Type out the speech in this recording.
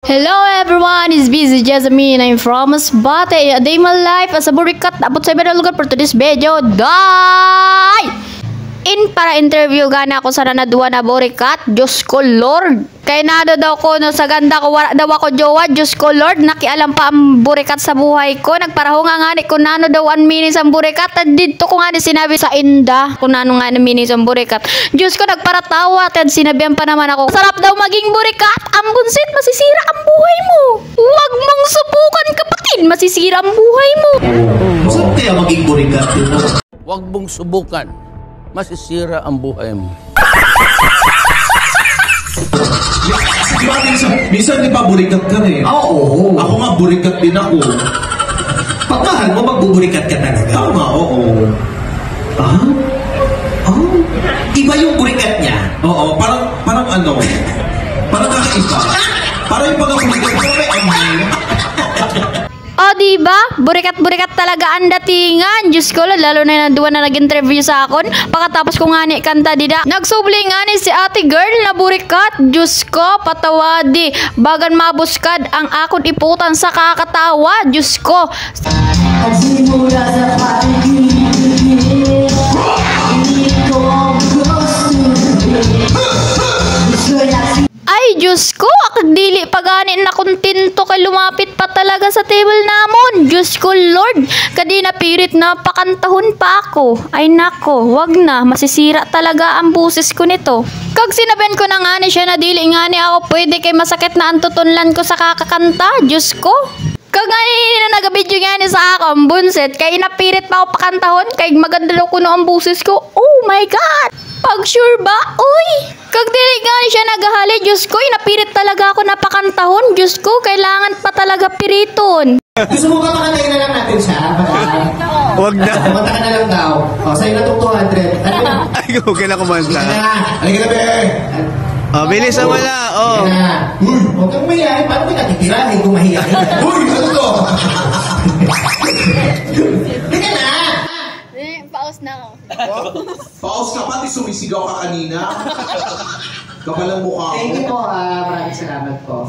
Hello everyone, it's Busy Jasmine. I'm from Masbate. A day in my life as a burikat. Abot sa ibang lugar for today's video. Die! Para interview gana ako sa nanadwa na burikat. Diyos ko Lord. Kaya nado daw ko no, sa ganda ko wala daw ako jowa. Diyos ko Lord, nakialam pa ang burikat sa buhay ko. Nagparahong nga ni kung nano daw ang minis ang burikat. At dito ko nga ni sinabi sa inda kung nano nga ang minis ang burikat. Diyos ko nagparatawa. At sinabihan pa naman ako, sarap daw maging burikat. Ang bunsit, masisira ang buhay mo. Huwag mong subukan kapatid, masisira ang buhay mo. Saan kaya maging burikat yun? Huwag mong subukan. Masisira ang buhay mo. Diba minsan di ba burikat ka rin? Oo. Ako nga burikat din ako. Pag mahal mo, magbuburikat ka talaga. Tama, oo. Ah? Oh? Iba yung burikat niya. Oo, parang ano? Parang kakaiba. Parang yung pag-burikat ko may amoy. O diba? Burikat-burikat talaga ang datingan. Diyos ko, lalo na yung duwa na nag-interview sa akon. Pagkatapos ko nga ni kanta dida. Nagsubli nga ni si ate girl na burikat. Diyos ko, patawadi. Bagan mabuskad ang akon iputan sa kakatawa. Diyos ko. Simula sa paligid, hindi ko ang gusto. Ay, Diyos ko, akdili paganin na kontento kay lumapit pa talaga sa table namon. Diyos ko, Lord, kadi na pirit na pakantahon pa ako. Ay nako, wag na, masisira talaga ang busis ko nito. Kag sinabihan ko na nga ni siya na dili nga ni ako pwede kay masakit na ang tutunlan ko sa kakakanta. Diyos ko. Kag nga na nagabidyo nga ni sa akong bunset, kay napirit pa ako pakantahon, kay maganda daw kuno ang busis ko. Oh my God! Pag sure ba? Uy! Kag dili nga siya nagahali, Diyos ko, inapirit talaga ako na pakantahon. Diyos ko, kailangan pa talaga piriton. Gusto mo katakantay na lang natin siya? Huwag na. Kumanta ka na lang daw. O, sa'yo na itong 200. Ay, okay na kumanta. Halika na. Halika na, be. Oh, bilis na wala. Oh. Halika na. Uy, huwag kang mahihayin. Paano ko natitirahin kung mahihayin? Uy, ano to? Halika na. Paus na ako. Paus ka pati sumisigaw ka kanina. Kapalang mukha ko. Thank you po. Maraming salamat po.